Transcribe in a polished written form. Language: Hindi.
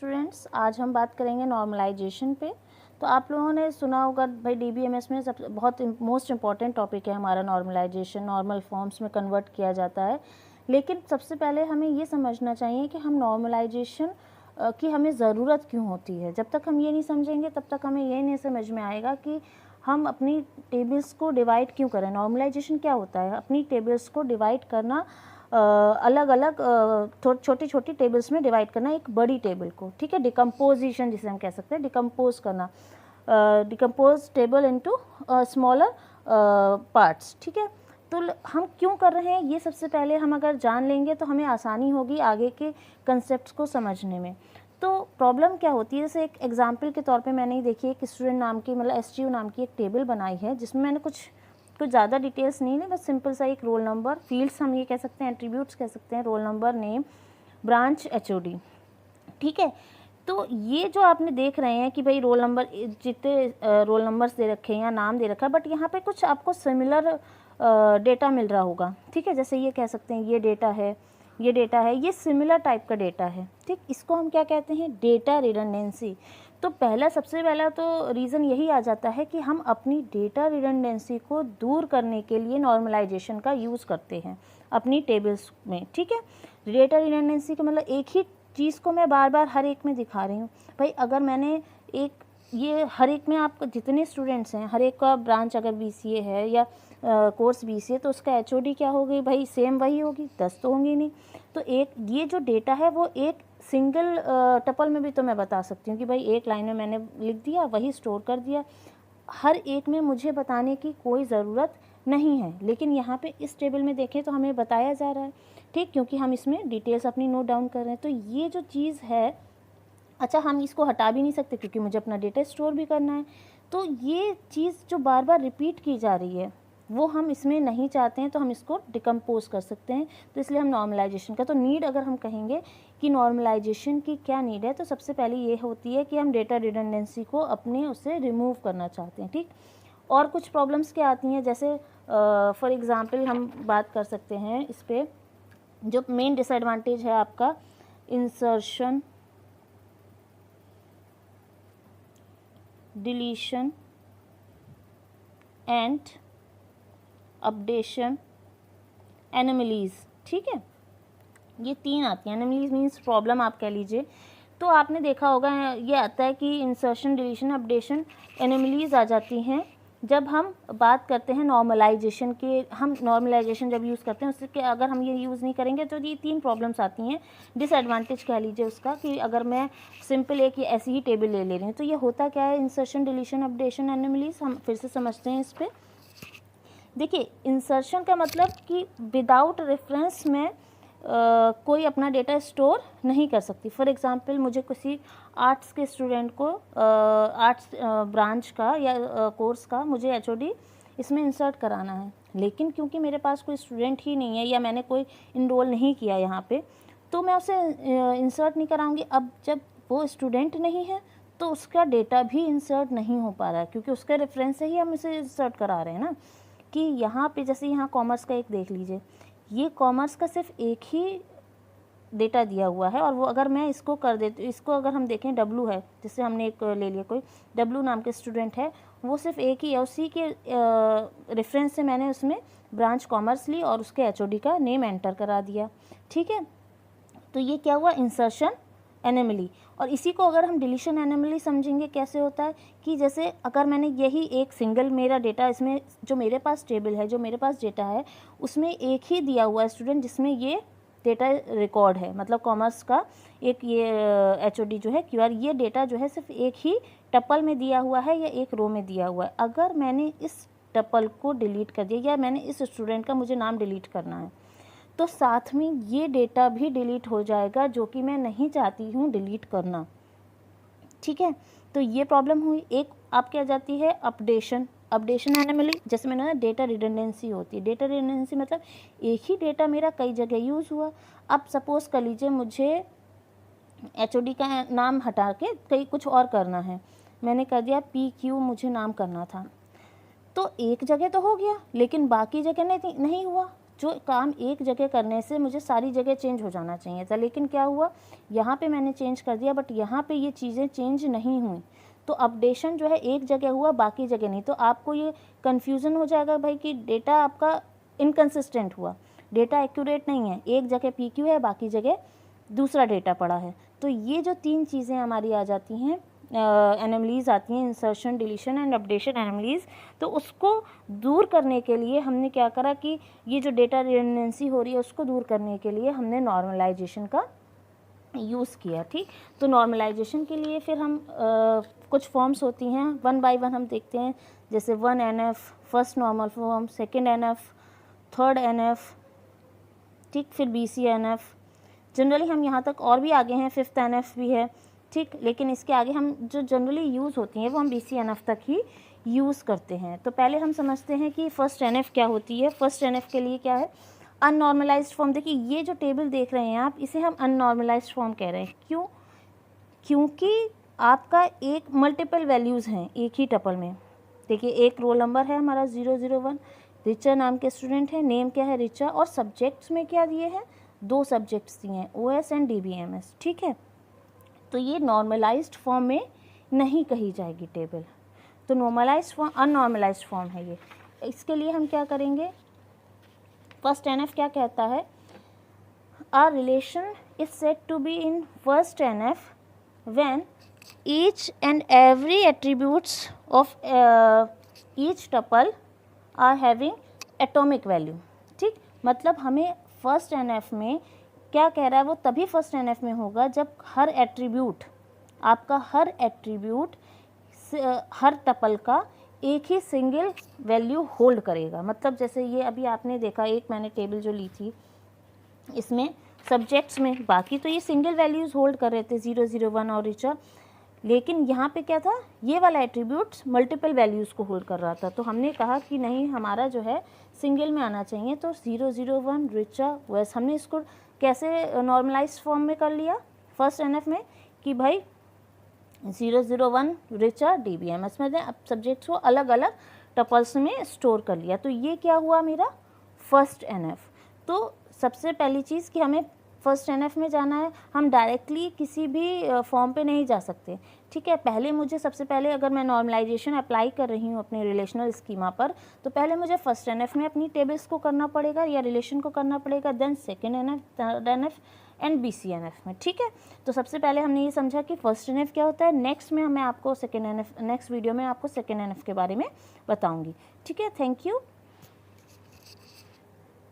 स्टूडेंट्स, आज हम बात करेंगे नॉर्मलाइजेशन पे। तो आप लोगों ने सुना होगा भाई डीबीएमएस में सब बहुत मोस्ट इम्पॉर्टेंट टॉपिक है हमारा नॉर्मलाइजेशन, नॉर्मल फॉर्म्स में कन्वर्ट किया जाता है। लेकिन सबसे पहले हमें ये समझना चाहिए कि हम नॉर्मलाइजेशन की हमें ज़रूरत क्यों होती है। जब तक हम ये नहीं समझेंगे तब तक हमें ये नहीं समझ में आएगा कि हम अपनी टेबल्स को डिवाइड क्यों करें। नॉर्मलाइजेशन क्या होता है? अपनी टेबल्स को डिवाइड करना, अलग अलग छोटी छोटी टेबल्स में डिवाइड करना एक बड़ी टेबल को, ठीक है। डिकम्पोजिशन जिसे हम कह सकते हैं, डिकम्पोज करना, decompose table into smaller parts, ठीक है। तो हम क्यों कर रहे हैं ये सबसे पहले हम अगर जान लेंगे तो हमें आसानी होगी आगे के कंसेप्ट्स को समझने में। तो प्रॉब्लम क्या होती है, जैसे एक एग्जांपल के तौर पे मैंने देखिए एक स्टूडेंट नाम की, मतलब एसटीयू नाम की एक टेबल बनाई है जिसमें मैंने कुछ ज़्यादा डिटेल्स नहीं है, बस सिंपल सा एक रोल नंबर, फील्ड्स हम ये कह सकते हैं, एट्रीब्यूट्स कह सकते हैं, roll number, name, branch, HOD, ठीक है। तो ये जो आपने देख रहे हैं कि भाई रोल नंबर, जितने रोल नंबर्स दे रखे हैं या नाम दे रखा है, बट यहाँ पे कुछ आपको सिमिलर डेटा मिल रहा होगा, ठीक है। जैसे ये कह सकते हैं ये डेटा है, ये डेटा है, ये सिमिलर टाइप का डेटा है, ठीक। इसको हम क्या कहते हैं? Data redundancy. तो सबसे पहला तो रीज़न यही आ जाता है कि हम अपनी डेटा रिडंडेंसी को दूर करने के लिए नॉर्मलाइजेशन का यूज़ करते हैं अपनी टेबल्स में, ठीक है। डेटा रिडंडेंसी का मतलब एक ही चीज़ को मैं बार बार हर एक में दिखा रही हूँ। भाई अगर मैंने एक ये हर एक में, आपको जितने स्टूडेंट्स हैं हर एक का ब्रांच अगर बीसीए है या कोर्स बीसीए, तो उसका एचओडी क्या होगी भाई? सेम वही होगी, 10 तो होंगी नहीं। तो एक ये जो डेटा है वो एक सिंगल टपल में भी तो मैं बता सकती हूँ कि भाई एक लाइन में मैंने लिख दिया, वही स्टोर कर दिया। हर एक में मुझे बताने की कोई ज़रूरत नहीं है, लेकिन यहाँ पे इस टेबल में देखें तो हमें बताया जा रहा है, ठीक, क्योंकि हम इसमें डिटेल्स अपनी नोट डाउन कर रहे हैं। तो ये जो चीज़ है, अच्छा हम इसको हटा भी नहीं सकते क्योंकि मुझे अपना डेटा स्टोर भी करना है। तो ये चीज़ जो बार बार रिपीट की जा रही है वो हम इसमें नहीं चाहते हैं, तो हम इसको डिकम्पोज कर सकते हैं। तो इसलिए हम नॉर्मलाइजेशन का तो नीड, अगर हम कहेंगे कि नॉर्मलाइजेशन की क्या नीड है, तो सबसे पहले ये होती है कि हम डेटा रिडंडेंसी को अपने उससे रिमूव करना चाहते हैं, ठीक। और कुछ प्रॉब्लम्स क्या आती हैं, जैसे फॉर एग्ज़ाम्पल हम बात कर सकते हैं इस पर, जो मेन डिसएडवांटेज है आपका insertion, deletion and updation anomalies, ठीक है। ये 3 आती हैं। एनोमलीज मीन्स प्रॉब्लम आप कह लीजिए। तो आपने देखा होगा ये आता है कि इंसर्शन, डिलीशन, अपडेशन, एनोमलीज आ जाती हैं जब हम बात करते हैं नॉर्मलाइजेशन के। हम नॉर्मलाइजेशन जब यूज़ करते हैं उसके, अगर हम ये यूज़ नहीं करेंगे तो ये 3 प्रॉब्लम्स आती हैं। डिसएडवांटेज कह लीजिए उसका, कि अगर मैं सिंपल एक ऐसी ही टेबल ले रही हूँ, तो ये होता क्या है? Insertion, deletion, updation, anomalies. हम फिर से समझते हैं इस पर। देखिए, इंसर्शन का मतलब कि विदाउट रेफरेंस में कोई अपना डेटा स्टोर नहीं कर सकती। फॉर एग्ज़ाम्पल मुझे किसी आर्ट्स के स्टूडेंट को आर्ट्स ब्रांच का या कोर्स का मुझे एचओडी इसमें इंसर्ट कराना है, लेकिन क्योंकि मेरे पास कोई स्टूडेंट ही नहीं है या मैंने कोई इनरोल नहीं किया यहाँ पे, तो मैं उसे इंसर्ट नहीं कराऊंगी। अब जब वो स्टूडेंट नहीं है तो उसका डेटा भी इंसर्ट नहीं हो पा रहा है, क्योंकि उसके रेफरेंस से ही हम इसे इंसर्ट करा रहे हैं ना। कि यहाँ पे जैसे यहाँ कॉमर्स का एक देख लीजिए, ये कॉमर्स का सिर्फ एक ही डेटा दिया हुआ है, और वो अगर मैं इसको कर देती, इसको अगर हम देखें डब्लू है, जैसे हमने एक ले लिया, कोई डब्लू नाम के स्टूडेंट है, वो सिर्फ एक ही है, उसी के रेफरेंस से मैंने उसमें ब्रांच कॉमर्स ली और उसके एचओडी का नेम एंटर करा दिया, ठीक है। तो ये क्या हुआ? Insertion anomaly. और इसी को अगर हम डिलीशन एनोमली समझेंगे, कैसे होता है कि जैसे अगर मैंने यही एक सिंगल मेरा डेटा, इसमें जो मेरे पास टेबल है, जो मेरे पास डेटा है, उसमें एक ही दिया हुआ है स्टूडेंट जिसमें ये डेटा रिकॉर्ड है, मतलब कॉमर्स का एक ये एचओडी जो है क्यूआर, ये डेटा जो है सिर्फ एक ही टपल में दिया हुआ है या एक रो में दिया हुआ है। अगर मैंने इस टपल को डिलीट कर दिया या मैंने इस स्टूडेंट का मुझे नाम डिलीट करना है, तो साथ में ये डेटा भी डिलीट हो जाएगा, जो कि मैं नहीं चाहती हूँ डिलीट करना, ठीक है। तो ये प्रॉब्लम हुई। एक आपके आ जाती है अपडेशन, अपडेशन एनोमली। जैसे मैंने ना डेटा रिडंडेंसी होती है। डेटा रिडंडेंसी मतलब एक ही डेटा मेरा कई जगह यूज़ हुआ। अब सपोज़ कर लीजिए मुझे एचओडी का नाम हटा के कहीं कुछ और करना है, मैंने कर दिया PQ, मुझे नाम करना था, तो एक जगह तो हो गया लेकिन बाकी जगह नहीं हुआ। जो काम एक जगह करने से मुझे सारी जगह चेंज हो जाना चाहिए था, लेकिन क्या हुआ, यहाँ पे मैंने चेंज कर दिया, बट यहाँ पे ये चीज़ें चेंज नहीं हुई। तो अपडेशन जो है एक जगह हुआ, बाकी जगह नहीं। तो आपको ये कन्फ्यूज़न हो जाएगा भाई कि डेटा आपका इनकन्सिस्टेंट हुआ, डेटा एक्यूरेट नहीं है, एक जगह PQ है, बाकी जगह दूसरा डेटा पड़ा है। तो ये जो 3 चीज़ें हमारी आ जाती हैं, एनोमलीज आती हैं, insertion, deletion and updation anomalies. तो उसको दूर करने के लिए हमने क्या करा कि ये जो डेटा रिडंडेंसी हो रही है उसको दूर करने के लिए हमने नॉर्मलाइजेशन का यूज़ किया। ठीक, तो नॉर्मलाइजेशन के लिए फिर हम कुछ फॉर्म्स होती हैं, 1 बाय 1 हम देखते हैं, जैसे 1 NF, first normal form, second NF, third NF, ठीक, फिर BCNF। जनरली हम यहाँ तक और भी आगे हैं, 5th NF भी है, ठीक, लेकिन इसके आगे हम जो जनरली यूज़ होती हैं वो हम BCNF तक ही यूज़ करते हैं। तो पहले हम समझते हैं कि फर्स्ट NF क्या होती है। फर्स्ट NF के लिए क्या है, अननॉर्मलाइज्ड फॉर्म। देखिए ये जो टेबल देख रहे हैं आप, इसे हम अननॉर्मलाइज्ड फॉर्म कह रहे हैं। क्यों? क्योंकि आपका एक मल्टीपल वैल्यूज़ हैं एक ही टपल में। देखिए एक रोल नंबर है हमारा 001, रिचा नाम के स्टूडेंट है, नेम क्या है रिचा, और सब्जेक्ट्स में क्या दिए हैं, 2 सब्जेक्ट्स दिए हैं, OS एंड DBMS। ठीक है, तो ये नॉर्मलाइज्ड फॉर्म में नहीं कही जाएगी टेबल, तो नॉर्मलाइज्ड फॉर्म, अननॉर्मलाइज्ड फॉर्म है ये। इसके लिए हम क्या करेंगे, फर्स्ट NF क्या कहता है, a relation is said to be in first NF when each and every attributes of each tuple are having atomic value. ठीक, मतलब हमें फर्स्ट NF में क्या कह रहा है, वो तभी फर्स्ट NF में होगा जब हर एट्रीब्यूट, आपका हर एट्रीब्यूट हर टपल का एक ही सिंगल वैल्यू होल्ड करेगा। मतलब जैसे ये अभी आपने देखा, एक मैंने टेबल जो ली थी इसमें सब्जेक्ट्स में बाकी तो ये सिंगल वैल्यूज़ होल्ड कर रहे थे 001 और रिचा, लेकिन यहाँ पे क्या था, ये वाला एट्रीब्यूट्स मल्टीपल वैल्यूज़ को होल्ड कर रहा था। तो हमने कहा कि नहीं, हमारा जो है सिंगल में आना चाहिए। तो 001 रिचा वैस हमने इसको कैसे नॉर्मलाइज्ड फॉर्म में कर लिया फर्स्ट NF में कि भाई 001 रिचा DBMS में अब सब्जेक्ट्स को अलग अलग टपल्स में स्टोर कर लिया। तो ये क्या हुआ मेरा फर्स्ट NF। तो सबसे पहली चीज़ कि हमें फर्स्ट NF में जाना है, हम डायरेक्टली किसी भी फॉर्म पे नहीं जा सकते। ठीक है, पहले मुझे सबसे पहले अगर मैं नॉर्मलाइजेशन अप्लाई कर रही हूँ अपने रिलेशनल स्कीमा पर, तो पहले मुझे फर्स्ट NF में अपनी टेबल्स को करना पड़ेगा या रिलेशन को करना पड़ेगा, then second NF, third NF and BCNF में। ठीक है, तो सबसे पहले हमने ये समझा कि फर्स्ट NF क्या होता है। नेक्स्ट में मैं आपको सेकेंड NF, नेक्स्ट वीडियो में आपको सेकेंड NF के बारे में बताऊँगी। ठीक है, थैंक यू।